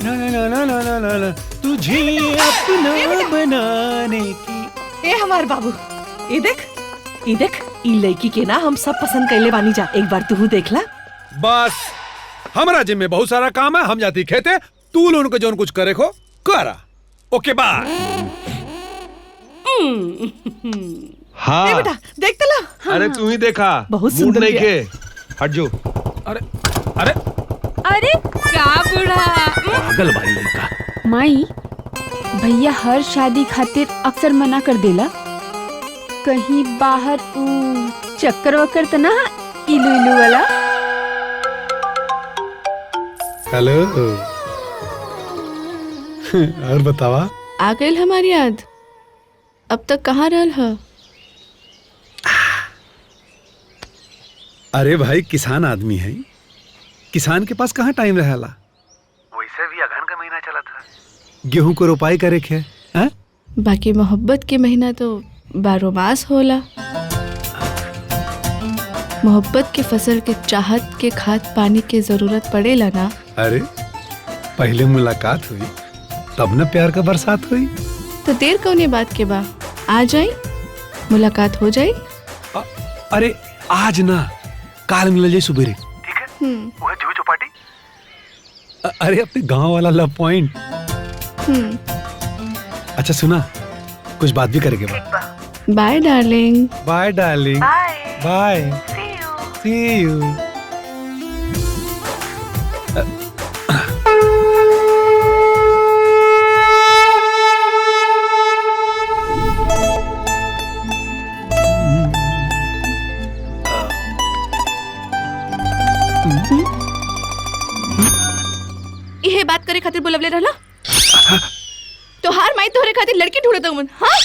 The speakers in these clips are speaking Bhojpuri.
ना ना ना ना ना ना ना ना तुझे अपना बनाने की। ए हमार बाबू, ये देख ई लड़की के ना हम सब पसंद कैले बानी जा, एक बार तू देखला। बस हमारा जिम में बहुत सारा काम है, हम जाती खेते, तू लोगों को जोन कुछ करे को करा। ओके बाय। हाँ। ए बेटा देख तला। अरे तू ही देखा, बहुत मूड सुंदर नहीं किया। के हट जो। अरे अरे अरे क्या बूढ़ा पागल भाई लड़का। माई, भैया हर शादी खातिर अक्सर मना कर देला। कहीं बाहर चक्कर वक्कर तो ना इलू इलू वाला। हेलो। और बतावा। आ गई हमारी याद। अब तक कहाँ रहल है? अरे भाई किसान आदमी है, किसान के पास कहाँ टाइम रहेला। वैसे भी अगहन का महीना चला था, गेहूं को रोपाई करे खे। बाकी मोहब्बत के महीना तो 12 मास होला। मोहब्बत के फसल के चाहत के खाद पानी के जरूरत पड़ेला ना। अरे पहले मुलाकात हुई तब न प्यार का बरसात हुई। तो देर कौने बात के बा, आ जाई, मुलाकात हो जाई। अरे आज ना काल मिल जाए सुबेरे, ठीक है? वो है जुहू चौपाटी। अरे अपने गांव वाला लव पॉइंट। अच्छा सुना, कुछ बात भी करेंगे। Bye darling. Bye darling. Bye. See you. ये बात करे खातिर बुलवले रहला? तोहार माई तोहरे खातिर लड़की ढूंढत हूं। हाँ?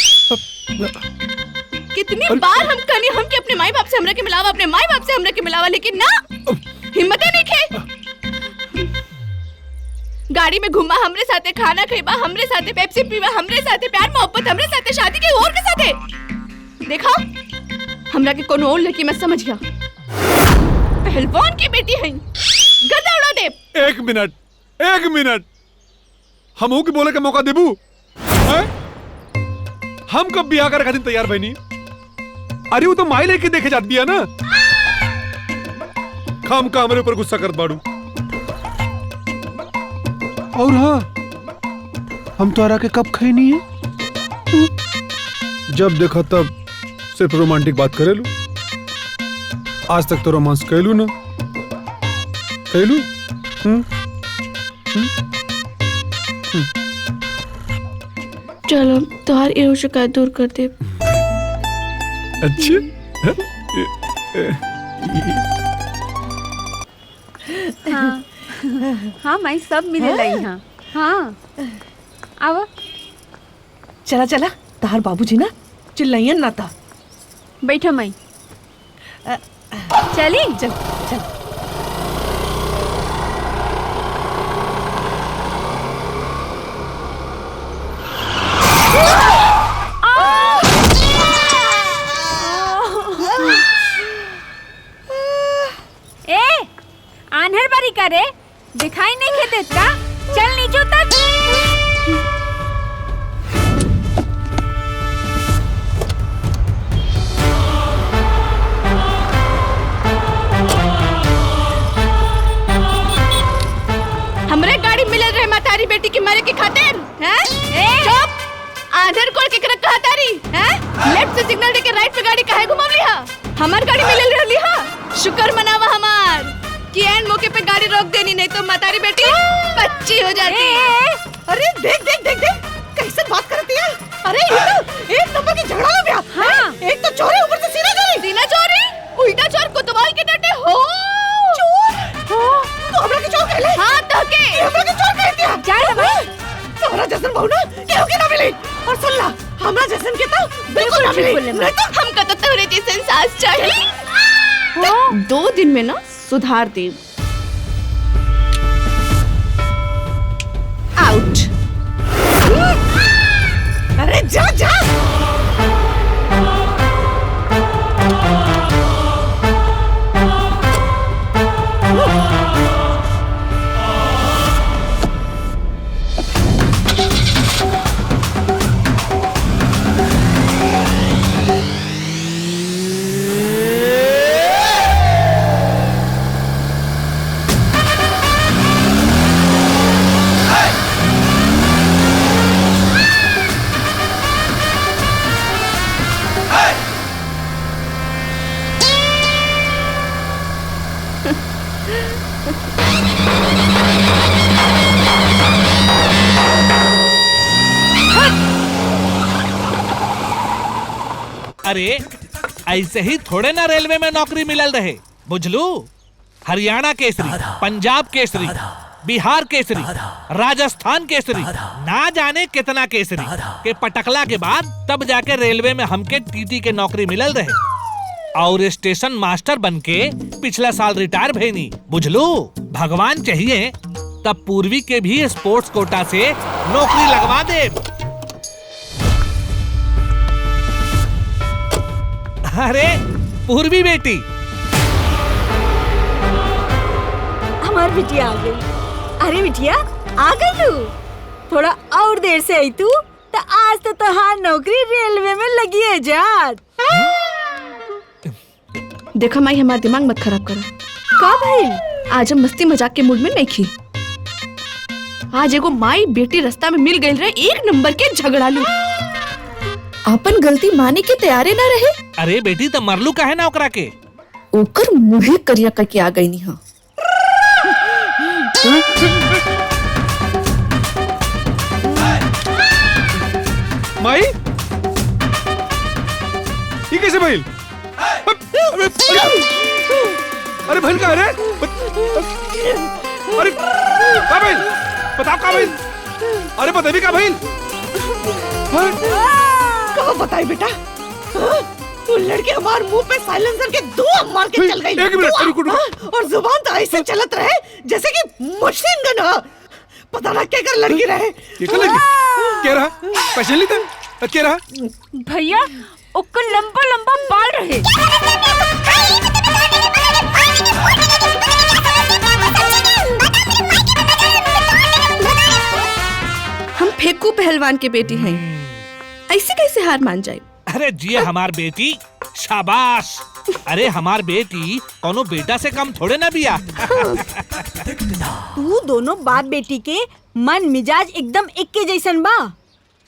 कितनी बार हम कहनी हमके अपने माई बाप से हमरा के मिलावा, अपने माई बाप से हमरा के मिलावा, लेकिन ना, हिम्मत नहीं खे। गाड़ी में घुमा हमरे साथे, खाना खइबा हमरे साथे, पेप्सी पीवा हमरे साथे, प्यार मोहब्बत हमरे साथे, शादी के और के साथे। देखा, हमरा के कोनो और लड़की मत समझ गया। पहलवान की बेटी है, गदा उड़ा दे। एक मिनट हम की बोले का मौका देबू? हम कब बियाह करे खातिर तैयार बनी? अरे वो तो माई लेके देखे जात बिया ना। खाम का हमरे ऊपर गुस्सा कर बाड़ू। और हाँ, हम तो के कब खाई नहीं है, जब देखा तब सिर्फ रोमांटिक बात करेलू। आज तक तो रोमांस कहलू ना, कहलू। चलो तोहार एहो शिकायत दूर कर दे। अच्छा। हाँ माई, सब मिलेला यहाँ। हाँ आवा। चला चला, तार बाबूजी ना चिल्लाइयन ना था। बैठो माई। चली चल चल। आन्हर बारी करे, दिखाई नहीं खेते का? चल नीचे तक। हमरे गाड़ी मिल रहे मातारी बेटी की मरे के खातिर हैं? चुप! आधर कोड़ के करक कहतारी हैं? लेफ्ट से सिग्नल देके राइट पे गाड़ी काहे घुमावली हा? हमार गाड़ी मिल रहली हा? शुक्र मनावा हमार कि एंड मौके पे गाड़ी रोक देनी, नहीं तो मातारी बेटी बच्ची हो जाती। अरे देख देख देख देख कैसे बात करती है। अरे ये तो एक नंबर की झगड़ा हो गया। हाँ। एक तो चोरी, ऊपर से सीना चोरी। सीना चोरी, उल्टा चोर कोतवाल के डटे हो। चोर? तो हमरा के चोर कहले? हाँ तो के हमरा के चोर कह दिया। जाए ना भाई। तोहरा जैसन बहू ना केहू के ना मिली। और सुन ला, हमरा जैसन के तो बिल्कुल ना मिली। नहीं तो हमका तो तोहरे जैसन सास चाहिए। 2 दिन में ना सुधार दे। आउट। अरे जा जा। अरे ऐसे ही थोड़े ना रेलवे में नौकरी मिलल रहे, बुझलू। हरियाणा केसरी, पंजाब केसरी, बिहार केसरी, राजस्थान केसरी, ना जाने कितना केसरी के पटकला के बाद तब जाके रेलवे में हमके टीटी के नौकरी मिलल रहे और स्टेशन मास्टर बनके पिछला साल रिटायर भईनी, बुझलू। भगवान चाहिए तब पूर्वी के भी स्पोर्ट्स कोटा से नौकरी लगवा दे। अरे पूर्वी बेटी, हमार बिटिया आ गई। अरे बिटिया आ गई तू, थोड़ा और देर से आई तू तो आज तो तोहार नौकरी रेलवे में लगी है जात। देखो माई, हमारा दिमाग मत खराब करो। का भाई? आज हम मस्ती मजाक के मूड में नहीं खी। आज एगो माई बेटी रास्ता में मिल गई रहे, एक नंबर के झगड़ालू। अपन गलती माने के तैयारे ना रहे। अरे बेटी तो मरलू काहे ना ओकरा के? ओकर मुहे करिया करके आ गई नहीं। माई ये कैसे भइल? अरे भइल का रे? अरे का भइल? बताओ का भइल? अरे बता भी का भइल? कहाँ बताई बेटा? वो लड़के हमारे मुंह पे साइलेंसर के दो मार के चल गई। एक मिनट, रुको। और जुबान तो ऐसे चलत रहे जैसे कि मशीन गन हो। पता ना क्या कर लड़की रहे। ये कर लगी? क्या रहा? पैसे ली था? क्या रहा? भैया ओकर लंबा लंबा बाल रहे। हम फेंकू पहलवान के बेटी हैं, ऐसे कैसे हार मान जाए? अरे जी हमार बेटी, शाबाश। अरे हमार बेटी कोनो बेटा से कम थोड़े ना बिया। तू दोनों बाप बेटी के मन मिजाज एकदम एक के जैसन बा।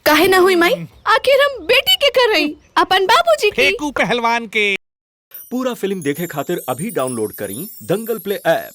काहे ना हुई माई? आखिर हम बेटी के कर रही, अपन बाबूजी की। फेंकू पहलवान के। पूरा फिल्म देखे खातिर अभी डाउनलोड करी दंगल प्ले ऐप।